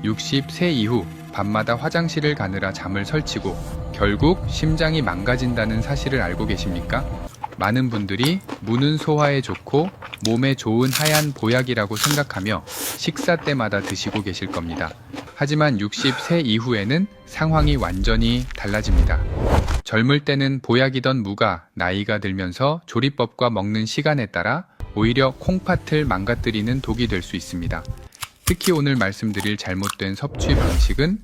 60세 이후 밤마다 화장실을 가느라 잠을 설치고 결국 심장이 망가진다는 사실을 알고 계십니까? 많은 분들이 무는 소화에 좋고 몸에 좋은 하얀 보약이라고 생각하며 식사 때마다 드시고 계실 겁니다. 하지만 60세 이후에는 상황이 완전히 달라집니다. 젊을 때는 보약이던 무가 나이가 들면서 조리법과 먹는 시간에 따라 오히려 콩팥을 망가뜨리는 독이 될 수 있습니다. 특히 오늘 말씀드릴 잘못된 섭취 방식은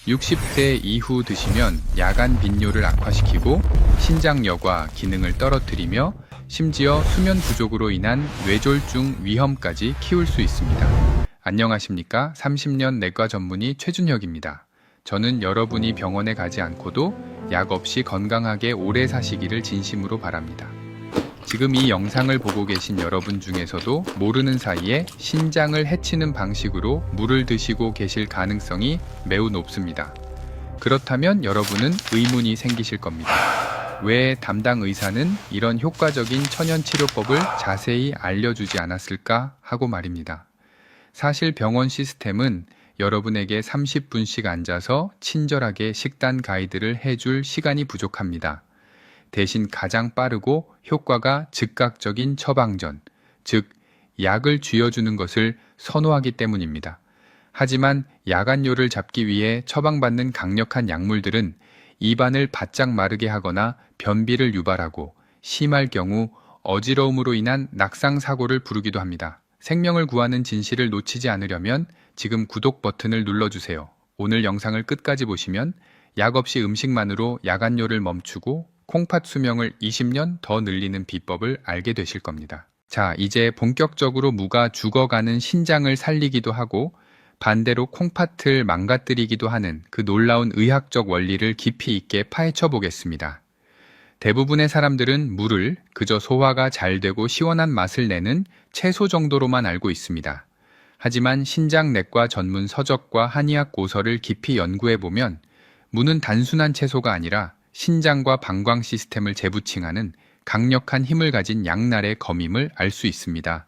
60세 이후 드시면 야간 빈뇨를 악화시키고 신장 여과 기능을 떨어뜨리며 심지어 수면 부족으로 인한 뇌졸중 위험까지 키울 수 있습니다. 안녕하십니까? 30년 내과 전문의 최준혁입니다. 저는 여러분이 병원에 가지 않고도 약 없이 건강하게 오래 사시기를 진심으로 바랍니다. 지금 이 영상을 보고 계신 여러분 중에서도 모르는 사이에 신장을 해치는 방식으로 물을 드시고 계실 가능성이 매우 높습니다. 그렇다면 여러분은 의문이 생기실 겁니다. 왜 담당 의사는 이런 효과적인 천연치료법을 자세히 알려주지 않았을까 하고 말입니다. 사실 병원 시스템은 여러분에게 30분씩 앉아서 친절하게 식단 가이드를 해줄 시간이 부족합니다. 대신 가장 빠르고 효과가 즉각적인 처방전, 즉 약을 쥐어주는 것을 선호하기 때문입니다. 하지만 야간뇨를 잡기 위해 처방받는 강력한 약물들은 입안을 바짝 마르게 하거나 변비를 유발하고 심할 경우 어지러움으로 인한 낙상사고를 부르기도 합니다. 생명을 구하는 진실을 놓치지 않으려면 지금 구독 버튼을 눌러주세요. 오늘 영상을 끝까지 보시면 약 없이 음식만으로 야간뇨를 멈추고 콩팥 수명을 20년 더 늘리는 비법을 알게 되실 겁니다. 자, 이제 본격적으로 무가 죽어가는 신장을 살리기도 하고 반대로 콩팥을 망가뜨리기도 하는 그 놀라운 의학적 원리를 깊이 있게 파헤쳐 보겠습니다. 대부분의 사람들은 무를 그저 소화가 잘 되고 시원한 맛을 내는 채소 정도로만 알고 있습니다. 하지만 신장내과 전문 서적과 한의학 고서를 깊이 연구해 보면 무는 단순한 채소가 아니라 신장과 방광 시스템을 재부칭하는 강력한 힘을 가진 양날의 검임을 알 수 있습니다.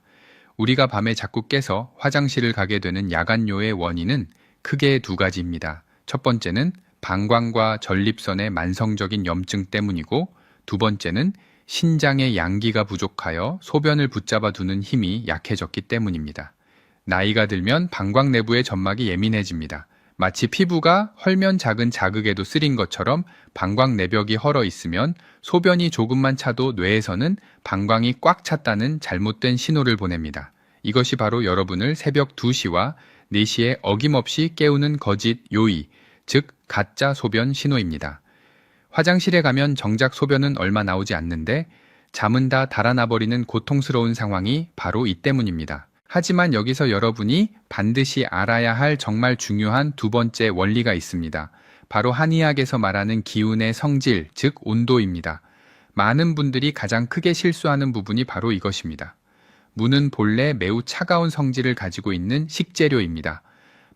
우리가 밤에 자꾸 깨서 화장실을 가게 되는 야간뇨의 원인은 크게 두 가지입니다. 첫 번째는 방광과 전립선의 만성적인 염증 때문이고 두 번째는 신장의 양기가 부족하여 소변을 붙잡아 두는 힘이 약해졌기 때문입니다. 나이가 들면 방광 내부의 점막이 예민해집니다. 마치 피부가 헐면 작은 자극에도 쓰린 것처럼 방광 내벽이 헐어 있으면 소변이 조금만 차도 뇌에서는 방광이 꽉 찼다는 잘못된 신호를 보냅니다. 이것이 바로 여러분을 새벽 2시와 4시에 어김없이 깨우는 거짓 요의, 즉 가짜 소변 신호입니다. 화장실에 가면 정작 소변은 얼마 나오지 않는데 잠은 다 달아나버리는 고통스러운 상황이 바로 이 때문입니다. 하지만 여기서 여러분이 반드시 알아야 할 정말 중요한 두 번째 원리가 있습니다. 바로 한의학에서 말하는 기운의 성질, 즉 온도입니다. 많은 분들이 가장 크게 실수하는 부분이 바로 이것입니다. 무는 본래 매우 차가운 성질을 가지고 있는 식재료입니다.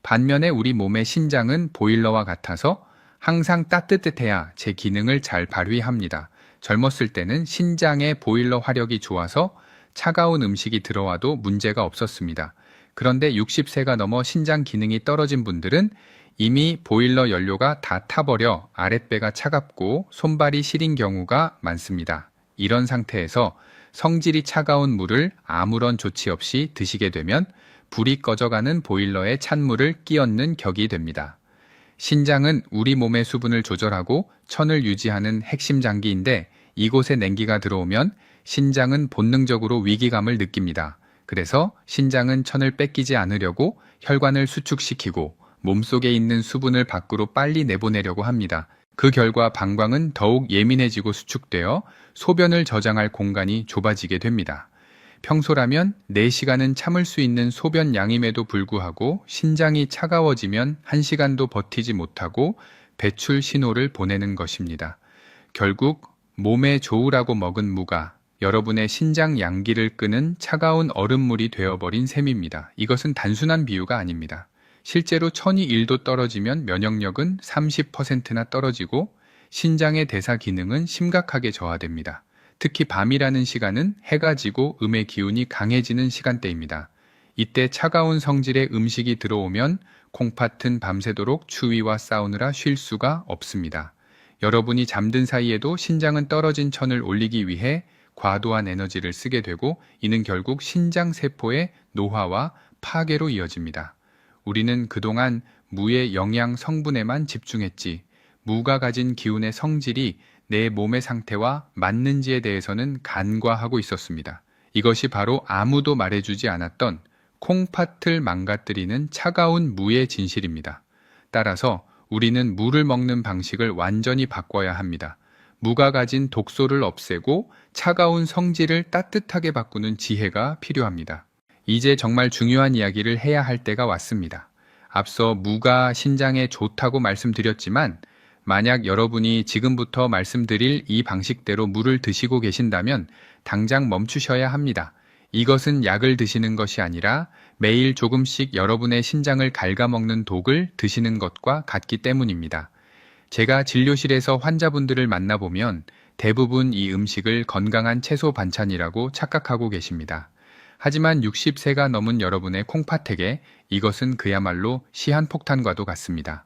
반면에 우리 몸의 신장은 보일러와 같아서 항상 따뜻해야 제 기능을 잘 발휘합니다. 젊었을 때는 신장의 보일러 화력이 좋아서 차가운 음식이 들어와도 문제가 없었습니다. 그런데 60세가 넘어 신장 기능이 떨어진 분들은 이미 보일러 연료가 다 타버려 아랫배가 차갑고 손발이 시린 경우가 많습니다. 이런 상태에서 성질이 차가운 물을 아무런 조치 없이 드시게 되면 불이 꺼져가는 보일러에 찬물을 끼얹는 격이 됩니다. 신장은 우리 몸의 수분을 조절하고 천을 유지하는 핵심 장기인데 이곳에 냉기가 들어오면 신장은 본능적으로 위기감을 느낍니다. 그래서 신장은 천을 뺏기지 않으려고 혈관을 수축시키고 몸속에 있는 수분을 밖으로 빨리 내보내려고 합니다. 그 결과 방광은 더욱 예민해지고 수축되어 소변을 저장할 공간이 좁아지게 됩니다. 평소라면 4시간은 참을 수 있는 소변 양임에도 불구하고 신장이 차가워지면 1시간도 버티지 못하고 배출 신호를 보내는 것입니다. 결국 몸에 좋으라고 먹은 무가 여러분의 신장 양기를 끄는 차가운 얼음물이 되어버린 셈입니다. 이것은 단순한 비유가 아닙니다. 실제로 천이 1도 떨어지면 면역력은 30%나 떨어지고 신장의 대사 기능은 심각하게 저하됩니다. 특히 밤이라는 시간은 해가 지고 음의 기운이 강해지는 시간대입니다. 이때 차가운 성질의 음식이 들어오면 콩팥은 밤새도록 추위와 싸우느라 쉴 수가 없습니다. 여러분이 잠든 사이에도 신장은 떨어진 천을 올리기 위해 과도한 에너지를 쓰게 되고 이는 결국 신장 세포의 노화와 파괴로 이어집니다. 우리는 그동안 무의 영양 성분에만 집중했지 무가 가진 기운의 성질이 내 몸의 상태와 맞는지에 대해서는 간과하고 있었습니다. 이것이 바로 아무도 말해주지 않았던 콩팥을 망가뜨리는 차가운 무의 진실입니다. 따라서 우리는 무를 먹는 방식을 완전히 바꿔야 합니다. 무가 가진 독소를 없애고 차가운 성질을 따뜻하게 바꾸는 지혜가 필요합니다. 이제 정말 중요한 이야기를 해야 할 때가 왔습니다. 앞서 무가 신장에 좋다고 말씀드렸지만 만약 여러분이 지금부터 말씀드릴 이 방식대로 물을 드시고 계신다면 당장 멈추셔야 합니다. 이것은 약을 드시는 것이 아니라 매일 조금씩 여러분의 신장을 갉아먹는 독을 드시는 것과 같기 때문입니다. 제가 진료실에서 환자분들을 만나보면 대부분 이 음식을 건강한 채소 반찬이라고 착각하고 계십니다. 하지만 60세가 넘은 여러분의 콩팥에게 이것은 그야말로 시한폭탄과도 같습니다.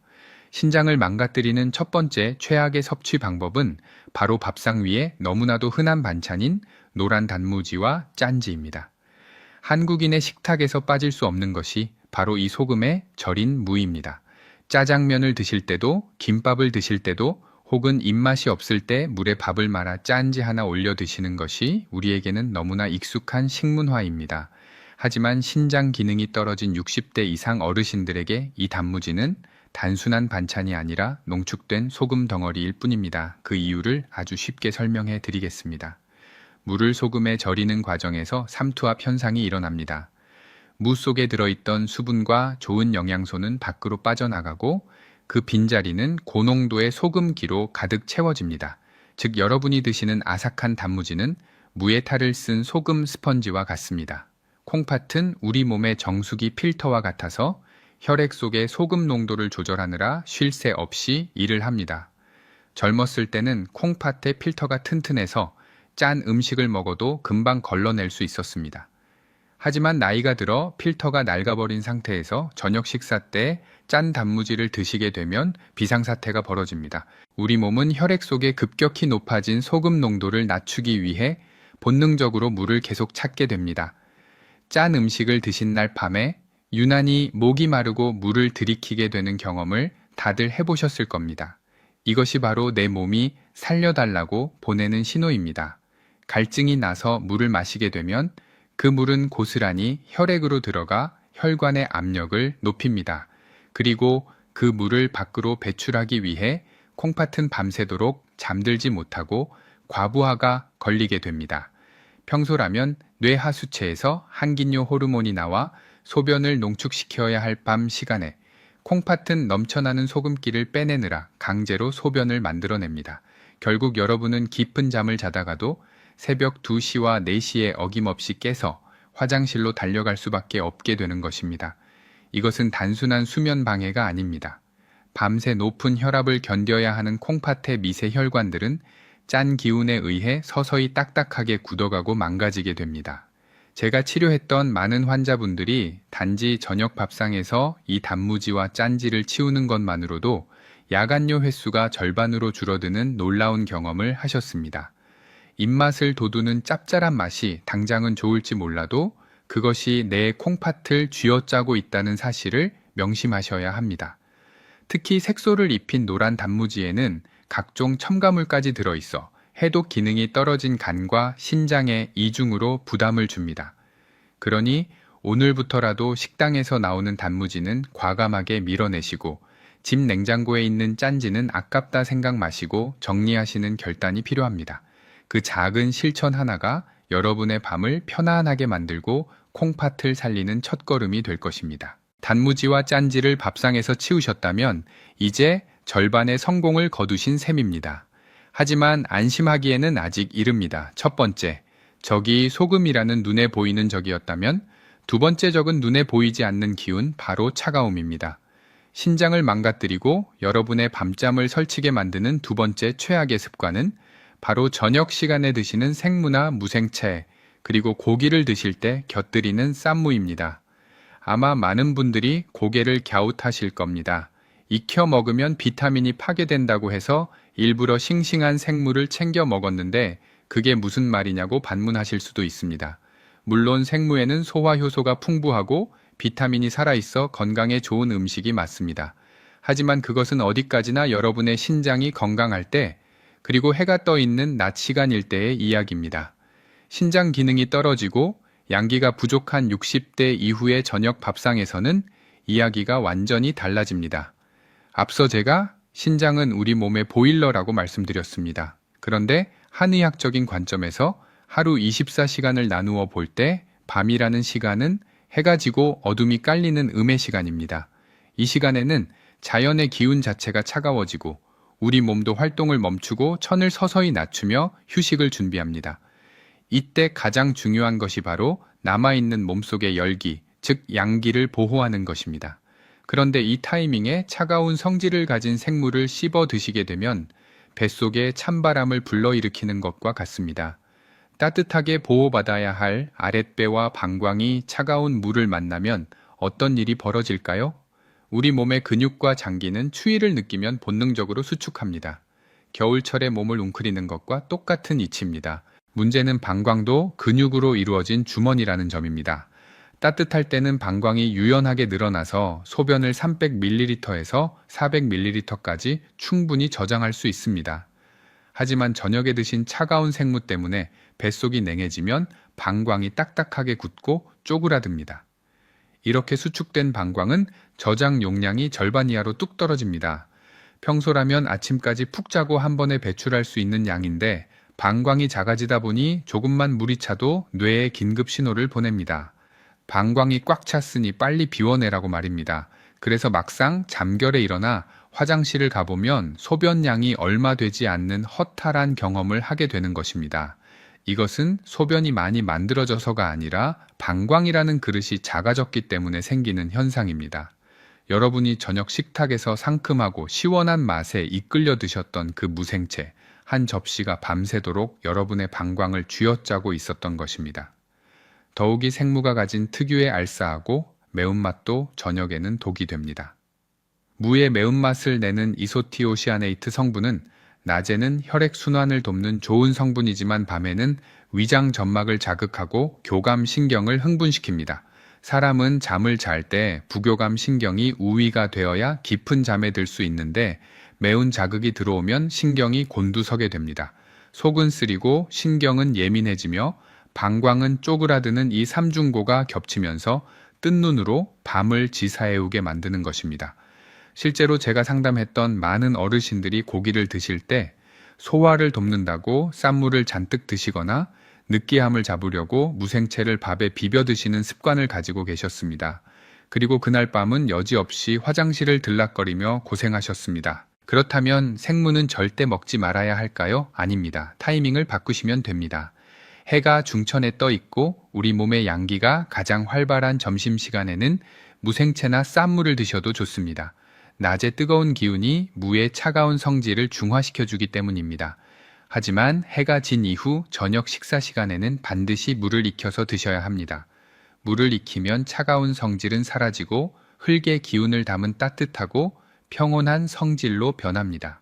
신장을 망가뜨리는 첫 번째 최악의 섭취 방법은 바로 밥상 위에 너무나도 흔한 반찬인 노란 단무지와 짠지입니다. 한국인의 식탁에서 빠질 수 없는 것이 바로 이 소금에 절인 무입니다. 짜장면을 드실 때도 김밥을 드실 때도 혹은 입맛이 없을 때 물에 밥을 말아 짠지 하나 올려 드시는 것이 우리에게는 너무나 익숙한 식문화입니다. 하지만 신장 기능이 떨어진 60대 이상 어르신들에게 이 단무지는 단순한 반찬이 아니라 농축된 소금 덩어리일 뿐입니다. 그 이유를 아주 쉽게 설명해 드리겠습니다. 물을 소금에 절이는 과정에서 삼투압 현상이 일어납니다. 무 속에 들어있던 수분과 좋은 영양소는 밖으로 빠져나가고 그 빈자리는 고농도의 소금기로 가득 채워집니다. 즉 여러분이 드시는 아삭한 단무지는 무의 탈을 쓴 소금 스펀지와 같습니다. 콩팥은 우리 몸의 정수기 필터와 같아서 혈액 속의 소금 농도를 조절하느라 쉴 새 없이 일을 합니다. 젊었을 때는 콩팥의 필터가 튼튼해서 짠 음식을 먹어도 금방 걸러낼 수 있었습니다. 하지만 나이가 들어 필터가 낡아버린 상태에서 저녁 식사 때 짠 단무지를 드시게 되면 비상사태가 벌어집니다. 우리 몸은 혈액 속에 급격히 높아진 소금 농도를 낮추기 위해 본능적으로 물을 계속 찾게 됩니다. 짠 음식을 드신 날 밤에 유난히 목이 마르고 물을 들이키게 되는 경험을 다들 해보셨을 겁니다. 이것이 바로 내 몸이 살려달라고 보내는 신호입니다. 갈증이 나서 물을 마시게 되면 그 물은 고스란히 혈액으로 들어가 혈관의 압력을 높입니다. 그리고 그 물을 밖으로 배출하기 위해 콩팥은 밤새도록 잠들지 못하고 과부하가 걸리게 됩니다. 평소라면 뇌하수체에서 항긴뇨 호르몬이 나와 소변을 농축시켜야 할 밤 시간에 콩팥은 넘쳐나는 소금기를 빼내느라 강제로 소변을 만들어냅니다. 결국 여러분은 깊은 잠을 자다가도 새벽 2시와 4시에 어김없이 깨서 화장실로 달려갈 수밖에 없게 되는 것입니다. 이것은 단순한 수면 방해가 아닙니다. 밤새 높은 혈압을 견뎌야 하는 콩팥의 미세 혈관들은 짠 기운에 의해 서서히 딱딱하게 굳어가고 망가지게 됩니다. 제가 치료했던 많은 환자분들이 단지 저녁 밥상에서 이 단무지와 짠지를 치우는 것만으로도 야간뇨 횟수가 절반으로 줄어드는 놀라운 경험을 하셨습니다. 입맛을 돋우는 짭짤한 맛이 당장은 좋을지 몰라도 그것이 내 콩팥을 쥐어짜고 있다는 사실을 명심하셔야 합니다. 특히 색소를 입힌 노란 단무지에는 각종 첨가물까지 들어있어 해독 기능이 떨어진 간과 신장에 이중으로 부담을 줍니다. 그러니 오늘부터라도 식당에서 나오는 단무지는 과감하게 밀어내시고 집 냉장고에 있는 짠지는 아깝다 생각 마시고 정리하시는 결단이 필요합니다. 그 작은 실천 하나가 여러분의 밤을 편안하게 만들고 콩팥을 살리는 첫걸음이 될 것입니다. 단무지와 짠지를 밥상에서 치우셨다면 이제 절반의 성공을 거두신 셈입니다. 하지만 안심하기에는 아직 이릅니다. 첫 번째, 적이 소금이라는 눈에 보이는 적이었다면 두 번째 적은 눈에 보이지 않는 기운, 바로 차가움입니다. 신장을 망가뜨리고 여러분의 밤잠을 설치게 만드는 두 번째 최악의 습관은 바로 저녁 시간에 드시는 생무나 무생채, 그리고 고기를 드실 때 곁들이는 쌈무입니다. 아마 많은 분들이 고개를 갸웃하실 겁니다. 익혀 먹으면 비타민이 파괴된다고 해서 일부러 싱싱한 생물을 챙겨 먹었는데 그게 무슨 말이냐고 반문하실 수도 있습니다. 물론 생무에는 소화 효소가 풍부하고 비타민이 살아있어 건강에 좋은 음식이 맞습니다. 하지만 그것은 어디까지나 여러분의 신장이 건강할 때, 그리고 해가 떠 있는 낮 시간일 때의 이야기입니다. 신장 기능이 떨어지고 양기가 부족한 60대 이후의 저녁 밥상에서는 이야기가 완전히 달라집니다. 앞서 제가 신장은 우리 몸의 보일러라고 말씀드렸습니다. 그런데 한의학적인 관점에서 하루 24시간을 나누어 볼 때 밤이라는 시간은 해가 지고 어둠이 깔리는 음의 시간입니다. 이 시간에는 자연의 기운 자체가 차가워지고 우리 몸도 활동을 멈추고 천을 서서히 낮추며 휴식을 준비합니다. 이때 가장 중요한 것이 바로 남아있는 몸속의 열기, 즉 양기를 보호하는 것입니다. 그런데 이 타이밍에 차가운 성질을 가진 생물을 씹어 드시게 되면 뱃속에 찬바람을 불러일으키는 것과 같습니다. 따뜻하게 보호받아야 할 아랫배와 방광이 차가운 물을 만나면 어떤 일이 벌어질까요? 우리 몸의 근육과 장기는 추위를 느끼면 본능적으로 수축합니다. 겨울철에 몸을 웅크리는 것과 똑같은 이치입니다. 문제는 방광도 근육으로 이루어진 주머니라는 점입니다. 따뜻할 때는 방광이 유연하게 늘어나서 소변을 300ml에서 400ml까지 충분히 저장할 수 있습니다. 하지만 저녁에 드신 차가운 생무 때문에 뱃속이 냉해지면 방광이 딱딱하게 굳고 쪼그라듭니다. 이렇게 수축된 방광은 저장 용량이 절반 이하로 뚝 떨어집니다. 평소라면 아침까지 푹 자고 한 번에 배출할 수 있는 양인데 방광이 작아지다 보니 조금만 물이 차도 뇌에 긴급 신호를 보냅니다. 방광이 꽉 찼으니 빨리 비워내라고 말입니다. 그래서 막상 잠결에 일어나 화장실을 가보면 소변량이 얼마 되지 않는 허탈한 경험을 하게 되는 것입니다. 이것은 소변이 많이 만들어져서가 아니라 방광이라는 그릇이 작아졌기 때문에 생기는 현상입니다. 여러분이 저녁 식탁에서 상큼하고 시원한 맛에 이끌려 드셨던 그 무생채, 한 접시가 밤새도록 여러분의 방광을 쥐어짜고 있었던 것입니다. 더욱이 생무가 가진 특유의 알싸하고 매운맛도 저녁에는 독이 됩니다. 무의 매운맛을 내는 이소티오시아네이트 성분은 낮에는 혈액순환을 돕는 좋은 성분이지만 밤에는 위장 점막을 자극하고 교감 신경을 흥분시킵니다. 사람은 잠을 잘 때 부교감 신경이 우위가 되어야 깊은 잠에 들 수 있는데 매운 자극이 들어오면 신경이 곤두서게 됩니다. 속은 쓰리고 신경은 예민해지며 방광은 쪼그라드는 이 삼중고가 겹치면서 뜬 눈으로 밤을 지사해오게 만드는 것입니다. 실제로 제가 상담했던 많은 어르신들이 고기를 드실 때 소화를 돕는다고 쌈무를 잔뜩 드시거나 느끼함을 잡으려고 무생채를 밥에 비벼 드시는 습관을 가지고 계셨습니다. 그리고 그날 밤은 여지없이 화장실을 들락거리며 고생하셨습니다. 그렇다면 생무는 절대 먹지 말아야 할까요? 아닙니다. 타이밍을 바꾸시면 됩니다. 해가 중천에 떠 있고 우리 몸의 양기가 가장 활발한 점심시간에는 무생채나 쌈무를 드셔도 좋습니다. 낮의 뜨거운 기운이 무의 차가운 성질을 중화시켜주기 때문입니다. 하지만 해가 진 이후 저녁 식사 시간에는 반드시 물을 익혀서 드셔야 합니다. 물을 익히면 차가운 성질은 사라지고 흙의 기운을 담은 따뜻하고 평온한 성질로 변합니다.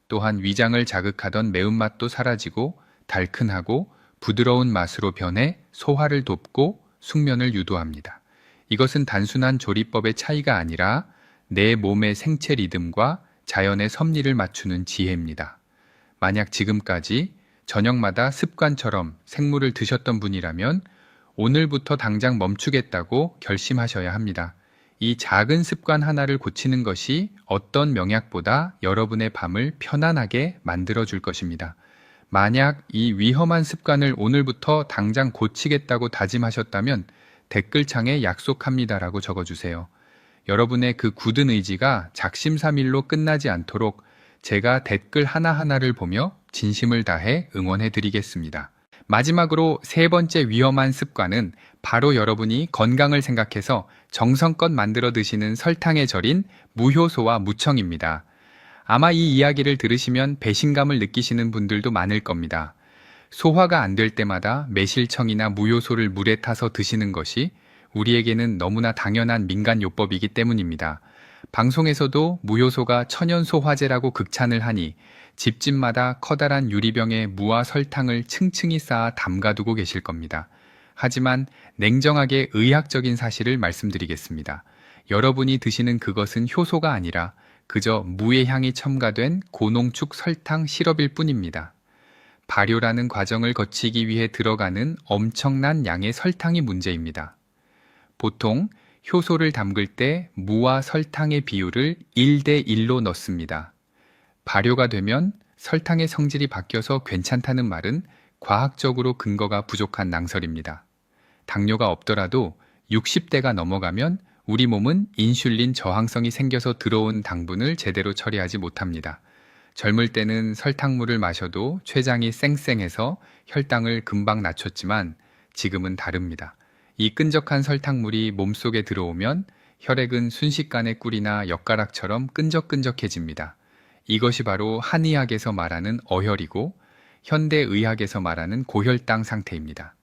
또한 위장을 자극하던 매운맛도 사라지고 달큰하고 부드러운 맛으로 변해 소화를 돕고 숙면을 유도합니다. 이것은 단순한 조리법의 차이가 아니라 내 몸의 생체 리듬과 자연의 섭리를 맞추는 지혜입니다. 만약 지금까지 저녁마다 습관처럼 생물을 드셨던 분이라면 오늘부터 당장 멈추겠다고 결심하셔야 합니다. 이 작은 습관 하나를 고치는 것이 어떤 명약보다 여러분의 밤을 편안하게 만들어줄 것입니다. 만약 이 위험한 습관을 오늘부터 당장 고치겠다고 다짐하셨다면 댓글창에 약속합니다라고 적어주세요. 여러분의 그 굳은 의지가 작심삼일로 끝나지 않도록 제가 댓글 하나하나를 보며 진심을 다해 응원해 드리겠습니다. 마지막으로 세 번째 위험한 습관은 바로 여러분이 건강을 생각해서 정성껏 만들어 드시는 설탕에 절인 무효소와 무청입니다. 아마 이 이야기를 들으시면 배신감을 느끼시는 분들도 많을 겁니다. 소화가 안 될 때마다 매실청이나 무효소를 물에 타서 드시는 것이 우리에게는 너무나 당연한 민간요법이기 때문입니다. 방송에서도 무효소가 천연소화제라고 극찬을 하니 집집마다 커다란 유리병에 무와 설탕을 층층이 쌓아 담가두고 계실 겁니다. 하지만 냉정하게 의학적인 사실을 말씀드리겠습니다. 여러분이 드시는 그것은 효소가 아니라 그저 무의 향이 첨가된 고농축 설탕 시럽일 뿐입니다. 발효라는 과정을 거치기 위해 들어가는 엄청난 양의 설탕이 문제입니다. 보통 효소를 담글 때 무와 설탕의 비율을 1대 1로 넣습니다. 발효가 되면 설탕의 성질이 바뀌어서 괜찮다는 말은 과학적으로 근거가 부족한 낭설입니다. 당뇨가 없더라도 60대가 넘어가면 우리 몸은 인슐린 저항성이 생겨서 들어온 당분을 제대로 처리하지 못합니다. 젊을 때는 설탕물을 마셔도 췌장이 쌩쌩해서 혈당을 금방 낮췄지만 지금은 다릅니다. 이 끈적한 설탕물이 몸속에 들어오면 혈액은 순식간에 꿀이나 엿가락처럼 끈적끈적해집니다. 이것이 바로 한의학에서 말하는 어혈이고 현대의학에서 말하는 고혈당 상태입니다.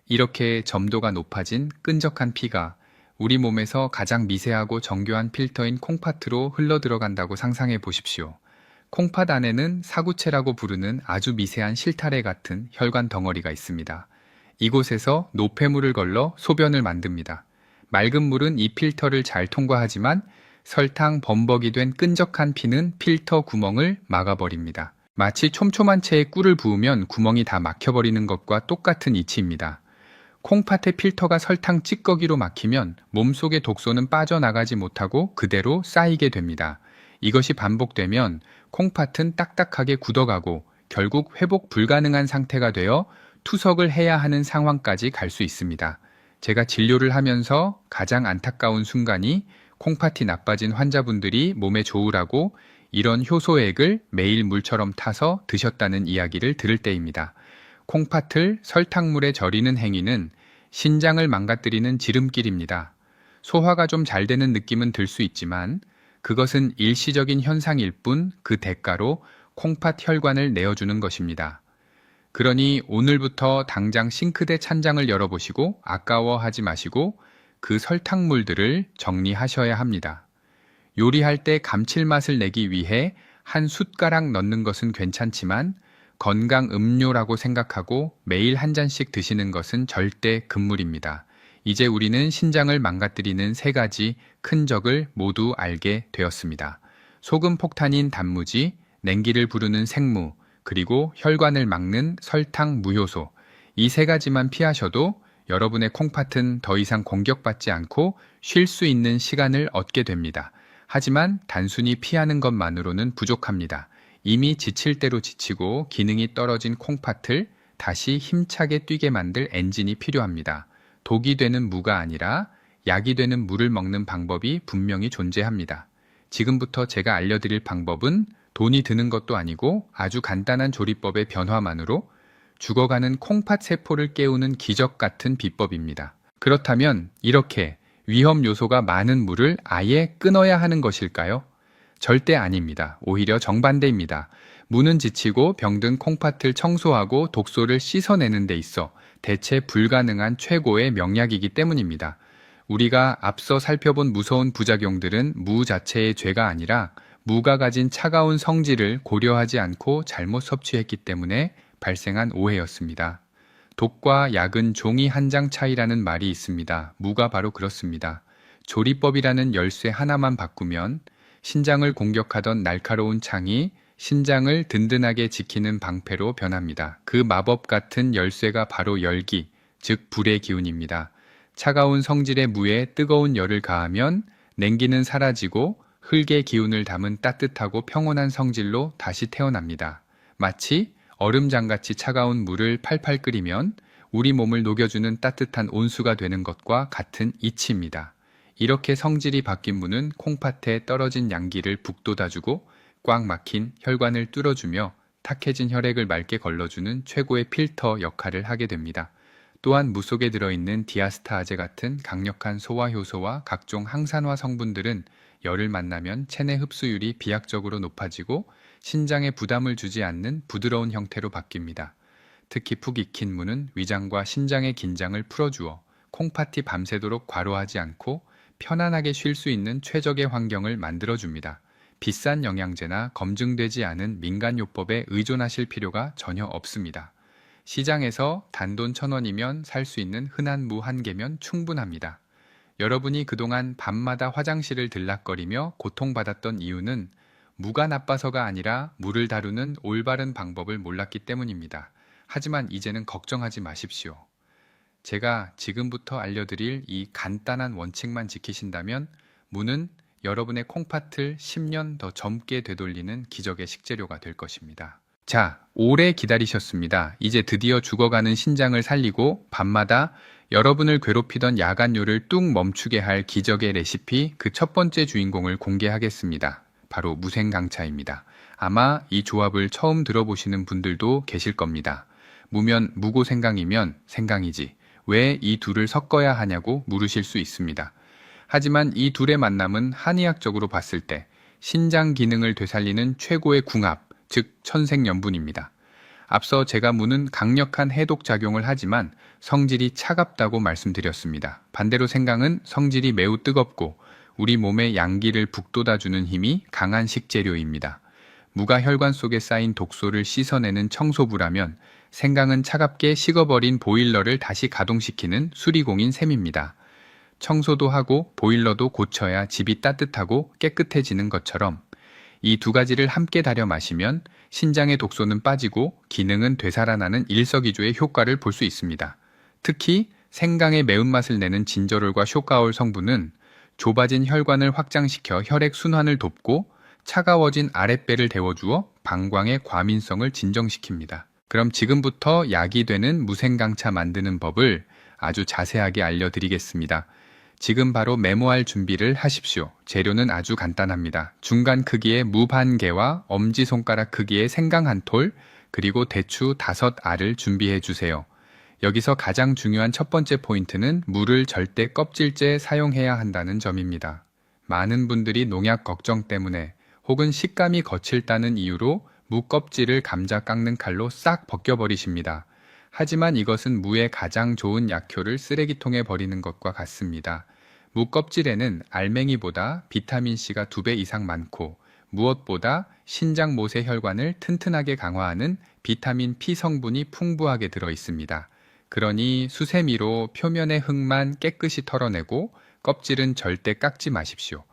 이렇게 점도가 높아진 끈적한 피가 우리 몸에서 가장 미세하고 정교한 필터인 콩팥으로 흘러들어간다고 상상해 보십시오. 콩팥 안에는 사구체라고 부르는 아주 미세한 실타래 같은 혈관 덩어리가 있습니다. 이곳에서 노폐물을 걸러 소변을 만듭니다. 맑은 물은 이 필터를 잘 통과하지만 설탕 범벅이 된 끈적한 피는 필터 구멍을 막아버립니다. 마치 촘촘한 채에 꿀을 부으면 구멍이 다 막혀버리는 것과 똑같은 이치입니다. 콩팥의 필터가 설탕 찌꺼기로 막히면 몸속의 독소는 빠져나가지 못하고 그대로 쌓이게 됩니다. 이것이 반복되면 콩팥은 딱딱하게 굳어가고 결국 회복 불가능한 상태가 되어 투석을 해야 하는 상황까지 갈 수 있습니다. 제가 진료를 하면서 가장 안타까운 순간이 콩팥이 나빠진 환자분들이 몸에 좋으라고 이런 효소액을 매일 물처럼 타서 드셨다는 이야기를 들을 때입니다. 콩팥을 설탕물에 절이는 행위는 신장을 망가뜨리는 지름길입니다. 소화가 좀 잘 되는 느낌은 들 수 있지만 그것은 일시적인 현상일 뿐 그 대가로 콩팥 혈관을 내어주는 것입니다. 그러니 오늘부터 당장 싱크대 찬장을 열어보시고 아까워하지 마시고 그 설탕물들을 정리하셔야 합니다. 요리할 때 감칠맛을 내기 위해 한 숟가락 넣는 것은 괜찮지만 건강 음료라고 생각하고 매일 한 잔씩 드시는 것은 절대 금물입니다. 이제 우리는 신장을 망가뜨리는 세 가지 큰 적을 모두 알게 되었습니다. 소금 폭탄인 단무지, 냉기를 부르는 생무, 그리고 혈관을 막는 설탕 무효소. 이 세 가지만 피하셔도 여러분의 콩팥은 더 이상 공격받지 않고 쉴 수 있는 시간을 얻게 됩니다. 하지만 단순히 피하는 것만으로는 부족합니다. 이미 지칠 대로 지치고 기능이 떨어진 콩팥을 다시 힘차게 뛰게 만들 엔진이 필요합니다. 독이 되는 무가 아니라 약이 되는 물을 먹는 방법이 분명히 존재합니다. 지금부터 제가 알려드릴 방법은 돈이 드는 것도 아니고 아주 간단한 조리법의 변화만으로 죽어가는 콩팥 세포를 깨우는 기적 같은 비법입니다. 그렇다면 이렇게 위험 요소가 많은 물을 아예 끊어야 하는 것일까요? 절대 아닙니다. 오히려 정반대입니다. 무는 지치고 병든 콩팥을 청소하고 독소를 씻어내는 데 있어 대체 불가능한 최고의 명약이기 때문입니다. 우리가 앞서 살펴본 무서운 부작용들은 무 자체의 죄가 아니라 무가 가진 차가운 성질을 고려하지 않고 잘못 섭취했기 때문에 발생한 오해였습니다. 독과 약은 종이 한 장 차이라는 말이 있습니다. 무가 바로 그렇습니다. 조리법이라는 열쇠 하나만 바꾸면 신장을 공격하던 날카로운 창이 신장을 든든하게 지키는 방패로 변합니다. 그 마법 같은 열쇠가 바로 열기, 즉 불의 기운입니다. 차가운 성질의 무에 뜨거운 열을 가하면 냉기는 사라지고 흙의 기운을 담은 따뜻하고 평온한 성질로 다시 태어납니다. 마치 얼음장같이 차가운 물을 팔팔 끓이면 우리 몸을 녹여주는 따뜻한 온수가 되는 것과 같은 이치입니다. 이렇게 성질이 바뀐 무는 콩팥에 떨어진 양기를 북돋아주고 꽉 막힌 혈관을 뚫어주며 탁해진 혈액을 맑게 걸러주는 최고의 필터 역할을 하게 됩니다. 또한 무 속에 들어있는 디아스타아제 같은 강력한 소화효소와 각종 항산화 성분들은 열을 만나면 체내 흡수율이 비약적으로 높아지고 신장에 부담을 주지 않는 부드러운 형태로 바뀝니다. 특히 푹 익힌 무는 위장과 신장의 긴장을 풀어주어 콩팥이 밤새도록 과로하지 않고 편안하게 쉴 수 있는 최적의 환경을 만들어줍니다. 비싼 영양제나 검증되지 않은 민간요법에 의존하실 필요가 전혀 없습니다. 시장에서 단돈 1,000원이면 살 수 있는 흔한 무 한 개면 충분합니다. 여러분이 그동안 밤마다 화장실을 들락거리며 고통받았던 이유는 무가 나빠서가 아니라 무를 다루는 올바른 방법을 몰랐기 때문입니다. 하지만 이제는 걱정하지 마십시오. 제가 지금부터 알려드릴 이 간단한 원칙만 지키신다면 무는 여러분의 콩팥을 10년 더 젊게 되돌리는 기적의 식재료가 될 것입니다. 자, 오래 기다리셨습니다. 이제 드디어 죽어가는 신장을 살리고 밤마다 여러분을 괴롭히던 야간요를 뚝 멈추게 할 기적의 레시피 그 첫 번째 주인공을 공개하겠습니다. 바로 무생강차입니다. 아마 이 조합을 처음 들어보시는 분들도 계실 겁니다. 무면 무고 생강이면 생강이지 왜 이 둘을 섞어야 하냐고 물으실 수 있습니다. 하지만 이 둘의 만남은 한의학적으로 봤을 때 신장 기능을 되살리는 최고의 궁합, 즉 천생연분입니다. 앞서 제가 무는 강력한 해독 작용을 하지만 성질이 차갑다고 말씀드렸습니다. 반대로 생강은 성질이 매우 뜨겁고 우리 몸의 양기를 북돋아주는 힘이 강한 식재료입니다. 무가 혈관 속에 쌓인 독소를 씻어내는 청소부라면 생강은 차갑게 식어버린 보일러를 다시 가동시키는 수리공인 셈입니다. 청소도 하고 보일러도 고쳐야 집이 따뜻하고 깨끗해지는 것처럼 이 두 가지를 함께 달여 마시면 신장의 독소는 빠지고 기능은 되살아나는 일석이조의 효과를 볼 수 있습니다. 특히 생강의 매운맛을 내는 진저롤과 쇼가올 성분은 좁아진 혈관을 확장시켜 혈액 순환을 돕고 차가워진 아랫배를 데워주어 방광의 과민성을 진정시킵니다. 그럼 지금부터 약이 되는 무생강차 만드는 법을 아주 자세하게 알려드리겠습니다. 지금 바로 메모할 준비를 하십시오. 재료는 아주 간단합니다. 중간 크기의 무 반 개와 엄지손가락 크기의 생강 한 톨, 그리고 대추 5알을 준비해 주세요. 여기서 가장 중요한 첫 번째 포인트는 무를 절대 껍질째 사용해야 한다는 점입니다. 많은 분들이 농약 걱정 때문에 혹은 식감이 거칠다는 이유로 무 껍질을 감자 깎는 칼로 싹 벗겨버리십니다. 하지만 이것은 무의 가장 좋은 약효를 쓰레기통에 버리는 것과 같습니다. 무 껍질에는 알맹이보다 비타민C가 2배 이상 많고 무엇보다 신장 모세 혈관을 튼튼하게 강화하는 비타민 P 성분이 풍부하게 들어 있습니다. 그러니 수세미로 표면의 흙만 깨끗이 털어내고 껍질은 절대 깎지 마십시오.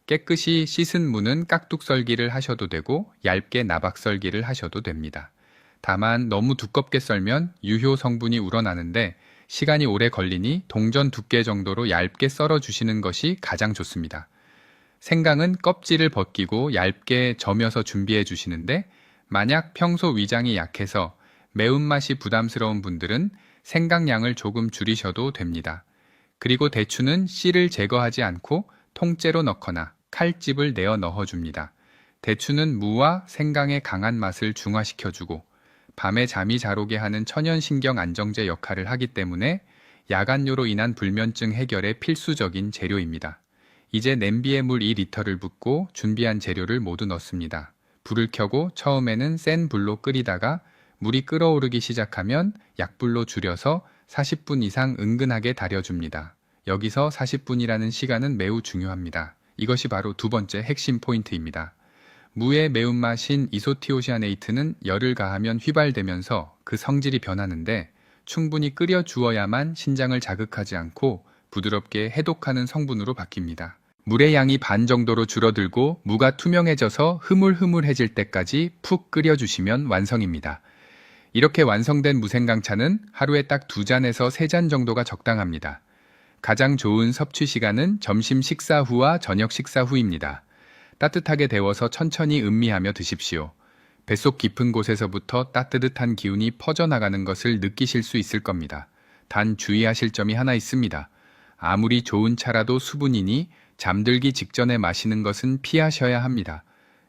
깨끗이 씻은 무는 깍둑 썰기를 하셔도 되고 얇게 나박 썰기를 하셔도 됩니다. 다만 너무 두껍게 썰면 유효 성분이 우러나는데 시간이 오래 걸리니 동전 두께 정도로 얇게 썰어 주시는 것이 가장 좋습니다. 생강은 껍질을 벗기고 얇게 저며서 준비해 주시는데 만약 평소 위장이 약해서 매운맛이 부담스러운 분들은 생강량을 조금 줄이셔도 됩니다. 그리고 대추는 씨를 제거하지 않고 통째로 넣거나 칼집을 내어 넣어줍니다. 대추는 무와 생강의 강한 맛을 중화시켜주고 밤에 잠이 잘 오게 하는 천연신경 안정제 역할을 하기 때문에 야간요로 인한 불면증 해결에 필수적인 재료입니다. 이제 냄비에 물 2리터를 붓고 준비한 재료를 모두 넣습니다. 불을 켜고 처음에는 센 불로 끓이다가 물이 끓어오르기 시작하면 약불로 줄여서 40분 이상 은근하게 달여줍니다. 여기서 40분이라는 시간은 매우 중요합니다. 이것이 바로 두 번째 핵심 포인트입니다. 무의 매운맛인 이소티오시아네이트는 열을 가하면 휘발되면서 그 성질이 변하는데 충분히 끓여 주어야만 신장을 자극하지 않고 부드럽게 해독하는 성분으로 바뀝니다. 물의 양이 반 정도로 줄어들고 무가 투명해져서 흐물흐물해질 때까지 푹 끓여주시면 완성입니다. 이렇게 완성된 무생강차는 하루에 딱 2잔에서 3잔 정도가 적당합니다. 가장 좋은 섭취 시간은 점심 식사 후와 저녁 식사 후입니다. 따뜻하게 데워서 천천히 음미하며 드십시오. 뱃속 깊은 곳에서부터 따뜻한 기운이 퍼져나가는 것을 느끼실 수 있을 겁니다. 단 주의하실 점이 하나 있습니다. 아무리 좋은 차라도 수분이니 잠들기 직전에 마시는 것은 피하셔야 합니다.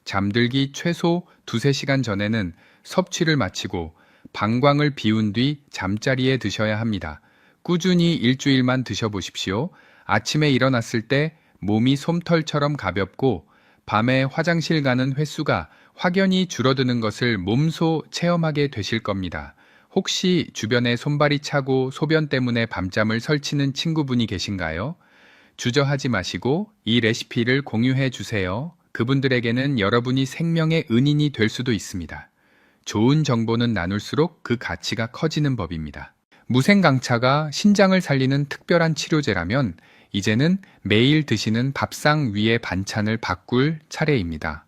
잠들기 최소 2-3시간 전에는 섭취를 마치고 방광을 비운 뒤 잠자리에 드셔야 합니다. 꾸준히 일주일만 드셔보십시오. 아침에 일어났을 때 몸이 솜털처럼 가볍고 밤에 화장실 가는 횟수가 확연히 줄어드는 것을 몸소 체험하게 되실 겁니다. 혹시 주변에 손발이 차고 소변 때문에 밤잠을 설치는 친구분이 계신가요? 주저하지 마시고 이 레시피를 공유해 주세요. 그분들에게는 여러분이 생명의 은인이 될 수도 있습니다. 좋은 정보는 나눌수록 그 가치가 커지는 법입니다. 무생강차가 신장을 살리는 특별한 치료제라면 이제는 매일 드시는 밥상 위의 반찬을 바꿀 차례입니다.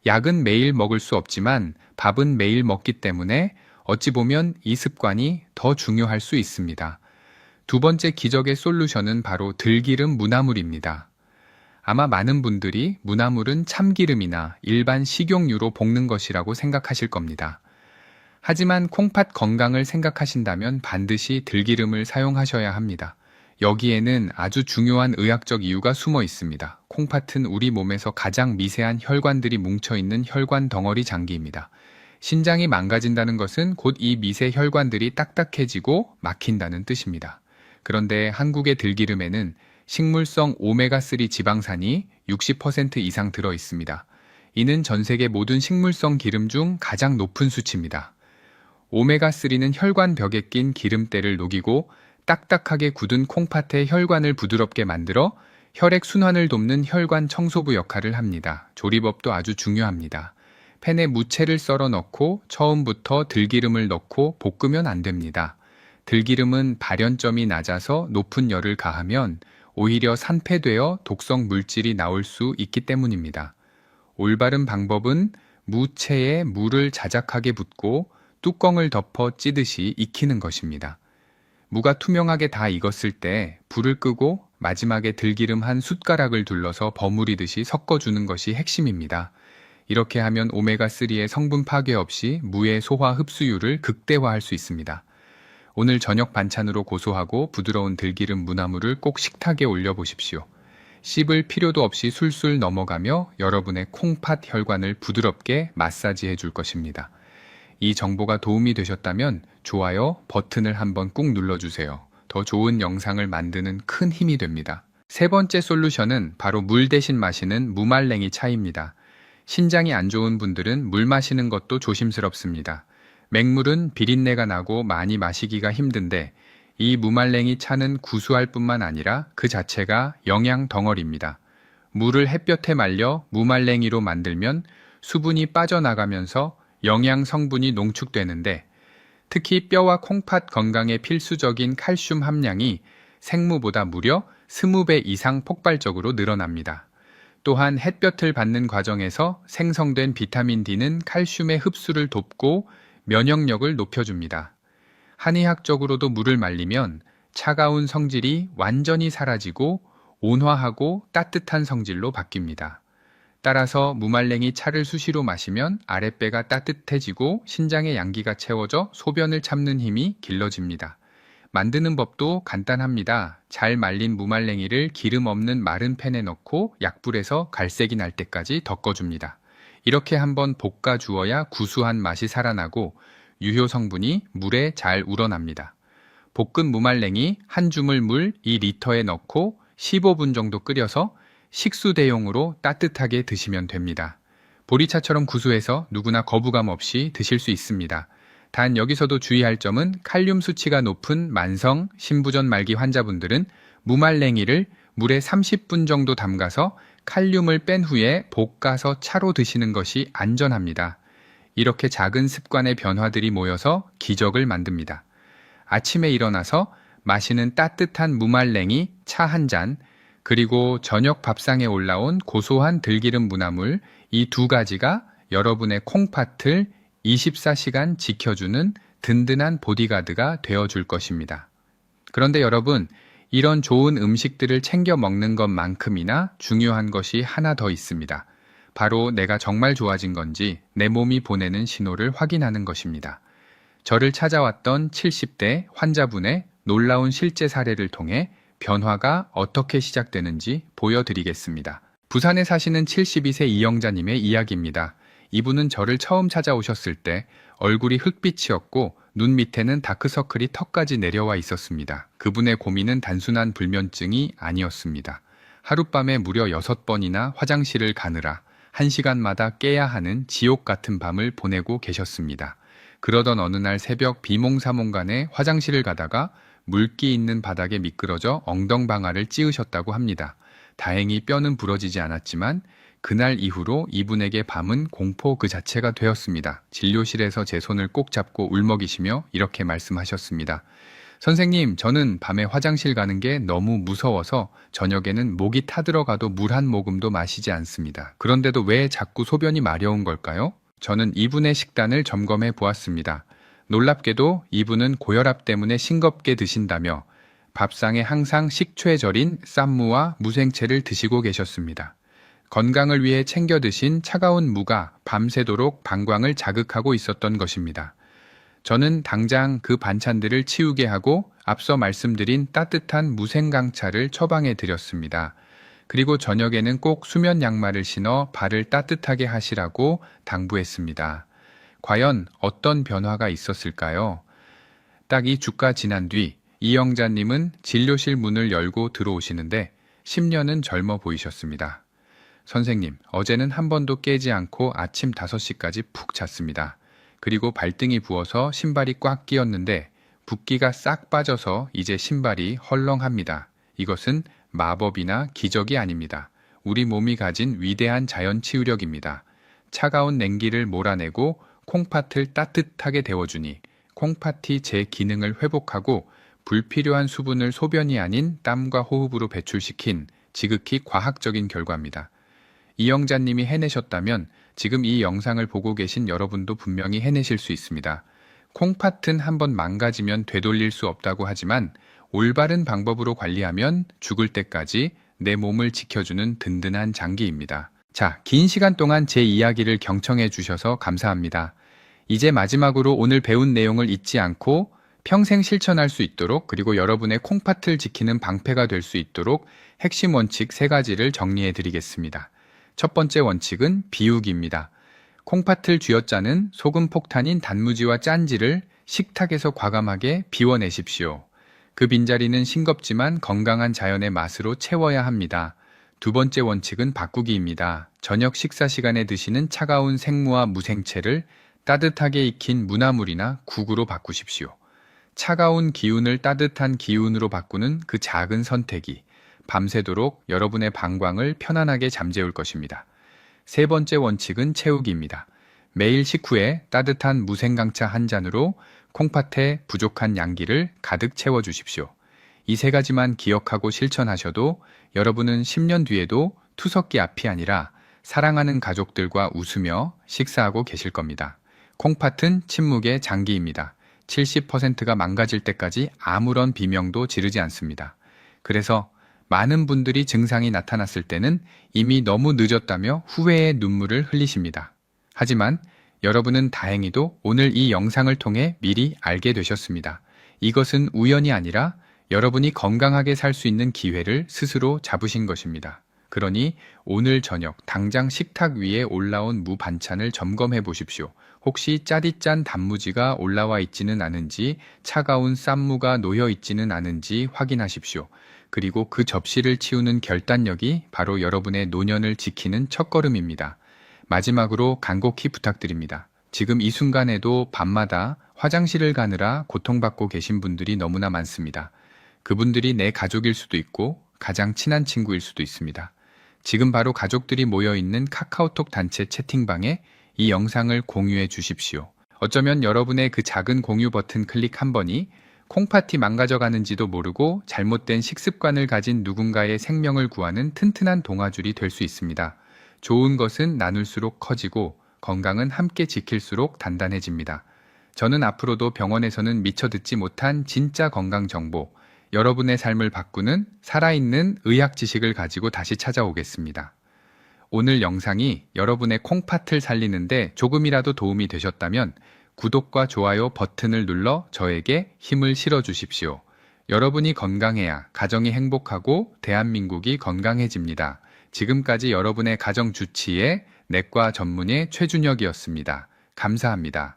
약은 매일 먹을 수 없지만 밥은 매일 먹기 때문에 어찌 보면 이 습관이 더 중요할 수 있습니다. 두 번째 기적의 솔루션은 바로 들기름 무나물입니다. 아마 많은 분들이 무나물은 참기름이나 일반 식용유로 볶는 것이라고 생각하실 겁니다. 하지만 콩팥 건강을 생각하신다면 반드시 들기름을 사용하셔야 합니다. 여기에는 아주 중요한 의학적 이유가 숨어 있습니다. 콩팥은 우리 몸에서 가장 미세한 혈관들이 뭉쳐있는 혈관 덩어리 장기입니다. 신장이 망가진다는 것은 곧 이 미세 혈관들이 딱딱해지고 막힌다는 뜻입니다. 그런데 한국의 들기름에는 식물성 오메가3 지방산이 60% 이상 들어 있습니다. 이는 전 세계 모든 식물성 기름 중 가장 높은 수치입니다. 오메가3는 혈관 벽에 낀 기름때를 녹이고 딱딱하게 굳은 콩팥의 혈관을 부드럽게 만들어 혈액 순환을 돕는 혈관 청소부 역할을 합니다. 조리법도 아주 중요합니다. 팬에 무채를 썰어 넣고 처음부터 들기름을 넣고 볶으면 안 됩니다. 들기름은 발연점이 낮아서 높은 열을 가하면 오히려 산패되어 독성 물질이 나올 수 있기 때문입니다. 올바른 방법은 무채에 물을 자작하게 붓고 뚜껑을 덮어 찌듯이 익히는 것입니다. 무가 투명하게 다 익었을 때 불을 끄고 마지막에 들기름 한 숟가락을 둘러서 버무리듯이 섞어주는 것이 핵심입니다. 이렇게 하면 오메가3의 성분 파괴 없이 무의 소화 흡수율을 극대화할 수 있습니다. 오늘 저녁 반찬으로 고소하고 부드러운 들기름 무나물을 꼭 식탁에 올려보십시오. 씹을 필요도 없이 술술 넘어가며 여러분의 콩팥 혈관을 부드럽게 마사지해 줄 것입니다. 이 정보가 도움이 되셨다면 좋아요 버튼을 한번 꾹 눌러주세요. 더 좋은 영상을 만드는 큰 힘이 됩니다. 세 번째 솔루션은 바로 물 대신 마시는 무말랭이 차입니다. 신장이 안 좋은 분들은 물 마시는 것도 조심스럽습니다. 맹물은 비린내가 나고 많이 마시기가 힘든데 이 무말랭이 차는 구수할 뿐만 아니라 그 자체가 영양 덩어리입니다. 물을 햇볕에 말려 무말랭이로 만들면 수분이 빠져나가면서 영양 성분이 농축되는데 특히 뼈와 콩팥 건강에 필수적인 칼슘 함량이 생무보다 무려 20배 이상 폭발적으로 늘어납니다. 또한 햇볕을 받는 과정에서 생성된 비타민 D는 칼슘의 흡수를 돕고 면역력을 높여줍니다. 한의학적으로도 물을 말리면 차가운 성질이 완전히 사라지고 온화하고 따뜻한 성질로 바뀝니다. 따라서 무말랭이 차를 수시로 마시면 아랫배가 따뜻해지고 신장의 양기가 채워져 소변을 참는 힘이 길러집니다. 만드는 법도 간단합니다. 잘 말린 무말랭이를 기름 없는 마른 팬에 넣고 약불에서 갈색이 날 때까지 덮어줍니다. 이렇게 한번 볶아 주어야 구수한 맛이 살아나고 유효 성분이 물에 잘 우러납니다. 볶은 무말랭이 한 주물 물 2리터에 넣고 15분 정도 끓여서 식수 대용으로 따뜻하게 드시면 됩니다. 보리차처럼 구수해서 누구나 거부감 없이 드실 수 있습니다. 단 여기서도 주의할 점은 칼륨 수치가 높은 만성 신부전 말기 환자분들은 무말랭이를 물에 30분 정도 담가서 칼륨을 뺀 후에 볶아서 차로 드시는 것이 안전합니다. 이렇게 작은 습관의 변화들이 모여서 기적을 만듭니다. 아침에 일어나서 마시는 따뜻한 무말랭이 차 한 잔, 그리고 저녁 밥상에 올라온 고소한 들기름 무나물, 이 두 가지가 여러분의 콩팥을 24시간 지켜주는 든든한 보디가드가 되어줄 것입니다. 그런데 여러분, 이런 좋은 음식들을 챙겨 먹는 것만큼이나 중요한 것이 하나 더 있습니다. 바로 내가 정말 좋아진 건지 내 몸이 보내는 신호를 확인하는 것입니다. 저를 찾아왔던 70대 환자분의 놀라운 실제 사례를 통해 변화가 어떻게 시작되는지 보여드리겠습니다. 부산에 사시는 72세 이영자님의 이야기입니다. 이분은 저를 처음 찾아오셨을 때 얼굴이 흑빛이었고 눈 밑에는 다크서클이 턱까지 내려와 있었습니다. 그분의 고민은 단순한 불면증이 아니었습니다. 하룻밤에 무려 6번이나 화장실을 가느라 1시간마다 깨야 하는 지옥 같은 밤을 보내고 계셨습니다. 그러던 어느 날 새벽 비몽사몽간에 화장실을 가다가 물기 있는 바닥에 미끄러져 엉덩방아를 찌으셨다고 합니다. 다행히 뼈는 부러지지 않았지만 그날 이후로 이분에게 밤은 공포 그 자체가 되었습니다. 진료실에서 제 손을 꼭 잡고 울먹이시며 이렇게 말씀하셨습니다. 선생님, 저는 밤에 화장실 가는 게 너무 무서워서 저녁에는 목이 타들어가도 물 한 모금도 마시지 않습니다. 그런데도 왜 자꾸 소변이 마려운 걸까요? 저는 이분의 식단을 점검해 보았습니다. 놀랍게도 이분은 고혈압 때문에 싱겁게 드신다며 밥상에 항상 식초에 절인 쌈무와 무생채를 드시고 계셨습니다. 건강을 위해 챙겨 드신 차가운 무가 밤새도록 방광을 자극하고 있었던 것입니다. 저는 당장 그 반찬들을 치우게 하고 앞서 말씀드린 따뜻한 무생강차를 처방해 드렸습니다. 그리고 저녁에는 꼭 수면 양말을 신어 발을 따뜻하게 하시라고 당부했습니다. 과연 어떤 변화가 있었을까요? 딱 이 주가 지난 뒤 이영자님은 진료실 문을 열고 들어오시는데 10년은 젊어 보이셨습니다. 선생님, 어제는 한 번도 깨지 않고 아침 5시까지 푹 잤습니다. 그리고 발등이 부어서 신발이 꽉 끼었는데 붓기가 싹 빠져서 이제 신발이 헐렁합니다. 이것은 마법이나 기적이 아닙니다. 우리 몸이 가진 위대한 자연 치유력입니다. 차가운 냉기를 몰아내고 콩팥을 따뜻하게 데워주니 콩팥이 제 기능을 회복하고 불필요한 수분을 소변이 아닌 땀과 호흡으로 배출시킨 지극히 과학적인 결과입니다. 이영자님이 해내셨다면 지금 이 영상을 보고 계신 여러분도 분명히 해내실 수 있습니다. 콩팥은 한번 망가지면 되돌릴 수 없다고 하지만 올바른 방법으로 관리하면 죽을 때까지 내 몸을 지켜주는 든든한 장기입니다. 자, 긴 시간 동안 제 이야기를 경청해 주셔서 감사합니다. 이제 마지막으로 오늘 배운 내용을 잊지 않고 평생 실천할 수 있도록 그리고 여러분의 콩팥을 지키는 방패가 될 수 있도록 핵심 원칙 3가지를 정리해 드리겠습니다. 첫 번째 원칙은 비우기입니다. 콩팥을 쥐어짜는 소금 폭탄인 단무지와 짠지를 식탁에서 과감하게 비워내십시오. 그 빈자리는 싱겁지만 건강한 자연의 맛으로 채워야 합니다. 두 번째 원칙은 바꾸기입니다. 저녁 식사 시간에 드시는 차가운 생무와 무생채를 따뜻하게 익힌 무나물이나 국으로 바꾸십시오. 차가운 기운을 따뜻한 기운으로 바꾸는 그 작은 선택이 밤새도록 여러분의 방광을 편안하게 잠재울 것입니다. 세 번째 원칙은 채우기입니다. 매일 식후에 따뜻한 무생강차 한 잔으로 콩팥에 부족한 양기를 가득 채워주십시오. 이 3가지만 기억하고 실천하셔도 여러분은 10년 뒤에도 투석기 앞이 아니라 사랑하는 가족들과 웃으며 식사하고 계실 겁니다. 콩팥은 침묵의 장기입니다. 70%가 망가질 때까지 아무런 비명도 지르지 않습니다. 그래서 많은 분들이 증상이 나타났을 때는 이미 너무 늦었다며 후회의 눈물을 흘리십니다. 하지만 여러분은 다행히도 오늘 이 영상을 통해 미리 알게 되셨습니다. 이것은 우연이 아니라 여러분이 건강하게 살 수 있는 기회를 스스로 잡으신 것입니다. 그러니 오늘 저녁 당장 식탁 위에 올라온 무 반찬을 점검해 보십시오. 혹시 짜디짠 단무지가 올라와 있지는 않은지, 차가운 쌈무가 놓여 있지는 않은지 확인하십시오. 그리고 그 접시를 치우는 결단력이 바로 여러분의 노년을 지키는 첫걸음입니다. 마지막으로 간곡히 부탁드립니다. 지금 이 순간에도 밤마다 화장실을 가느라 고통받고 계신 분들이 너무나 많습니다. 그분들이 내 가족일 수도 있고 가장 친한 친구일 수도 있습니다. 지금 바로 가족들이 모여있는 카카오톡 단체 채팅방에 이 영상을 공유해 주십시오. 어쩌면 여러분의 그 작은 공유 버튼 클릭 한 번이 콩팥이 망가져가는지도 모르고 잘못된 식습관을 가진 누군가의 생명을 구하는 튼튼한 동아줄이 될 수 있습니다. 좋은 것은 나눌수록 커지고 건강은 함께 지킬수록 단단해집니다. 저는 앞으로도 병원에서는 미처 듣지 못한 진짜 건강 정보, 여러분의 삶을 바꾸는 살아있는 의학 지식을 가지고 다시 찾아오겠습니다. 오늘 영상이 여러분의 콩팥을 살리는데 조금이라도 도움이 되셨다면 구독과 좋아요 버튼을 눌러 저에게 힘을 실어주십시오. 여러분이 건강해야 가정이 행복하고 대한민국이 건강해집니다. 지금까지 여러분의 가정 주치의 내과 전문의 최준혁이었습니다. 감사합니다.